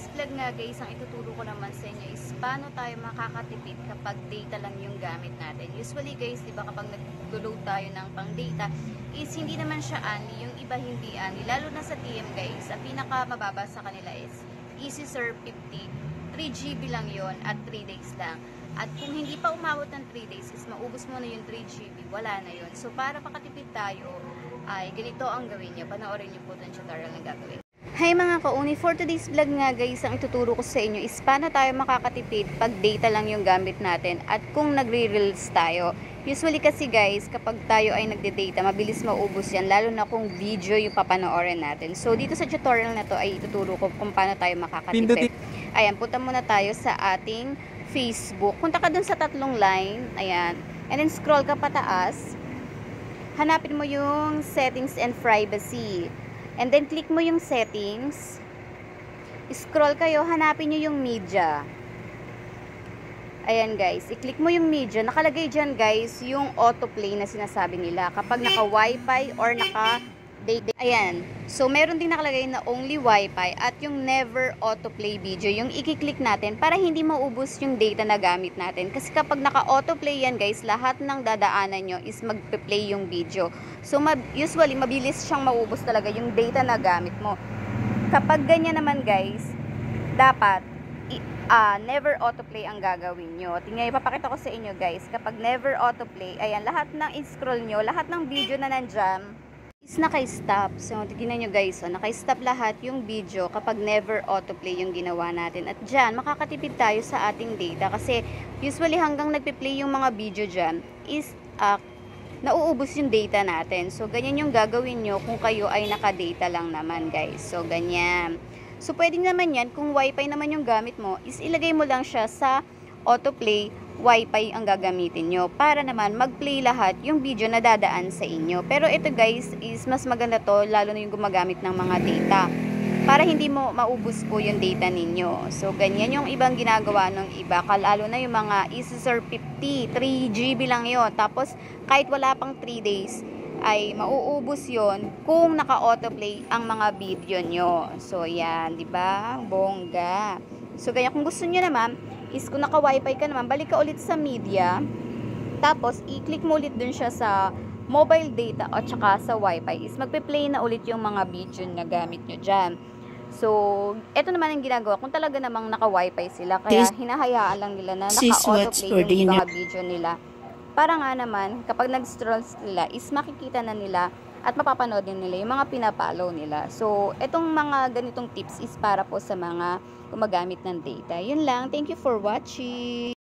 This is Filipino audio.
today's vlog nga guys, ang ituturo ko naman sa inyo is paano tayo makakatipid kapag data lang yung gamit natin. Usually guys, di ba kapag nag-load tayo ng pang data, is hindi naman siya ani, yung iba hindi ani. Lalo na sa TM guys, ang pinaka mababa sa kanila is Easy Serve 50, 3GB lang yon at 3 days lang. At kung hindi pa umabot ng 3 days, is maubos mo na yung 3GB, wala na yon. So para makatipid tayo, ay ganito ang gawin nyo. Panoorin nyo po itong tutorial na gagawin. Hi mga kauni, for today's vlog nga guys, ang ituturo ko sa inyo is paano tayo makakatipid pag data lang yung gamit natin at kung nagre-reels tayo. Usually kasi guys, kapag tayo ay nagde-data, mabilis maubos yan, lalo na kung video yung papanoorin natin. So dito sa tutorial na to ay ituturo ko kung paano tayo makakatipid. Ayan, punta muna tayo sa ating Facebook. Punta ka dun sa tatlong line, ayan, and then scroll ka pataas. Hanapin mo yung settings and privacy. And then, click mo yung settings. Scroll kayo, hanapin nyo yung media. Ayan guys, i-click mo yung media. Nakalagay dyan guys, yung autoplay na sinasabi nila. Kapag naka-wifi or naka-data. Ayan. So, meron din nakalagay na only wifi at yung never autoplay video. Yung i-click natin para hindi maubos yung data na gamit natin. Kasi kapag naka-autoplay yan guys, lahat ng dadaanan nyo is magpe-play yung video. So, usually, mabilis siyang maubos talaga yung data na gamit mo. Kapag ganyan naman guys, dapat never autoplay ang gagawin nyo. Tingnan, ipapakita ko sa inyo guys. Kapag never autoplay, ayan, lahat ng i-scroll nyo, lahat ng video na nandyan, is naka-stop. So, tignan nyo guys, naka-stop lahat yung video kapag never autoplay yung ginawa natin. At dyan, makakatipid tayo sa ating data kasi usually hanggang nagpe-play yung mga video dyan is nauubos yung data natin. So, ganyan yung gagawin nyo kung kayo ay naka-data lang naman guys. So, ganyan. So, pwedeng naman yan, kung wifi naman yung gamit mo, is ilagay mo lang siya sa autoplay, wifi ang gagamitin nyo para naman mag-play lahat yung video na dadaan sa inyo. Pero ito guys is mas maganda to lalo na yung gumagamit ng mga data para hindi mo maubos po yung data ninyo. So ganyan yung ibang ginagawa ng iba, lalo na yung mga Easy Serve 50, 3GB lang yon. Tapos kahit wala pang 3 days ay mauubos yon kung naka-autoplay ang mga video nyo. So yan, di ba? Bongga. So ganyan, kung gusto nyo naman is kung naka-wifi ka naman, balik ka ulit sa media, tapos i-click mo ulit dun siya sa mobile data at saka sa wifi, is magpe-play na ulit yung mga video na gamit nyo dyan. So, eto naman ang ginagawa kung talaga namang naka-wifi sila, kaya hinahayaan lang nila na naka-autoplay yung mga video nila. Para nga naman, kapag nag-scroll nila, is makikita na nila at mapapanood din nila yung mga pinapollow nila. So, etong mga ganitong tips is para po sa mga gumagamit ng data. Yun lang. Thank you for watching.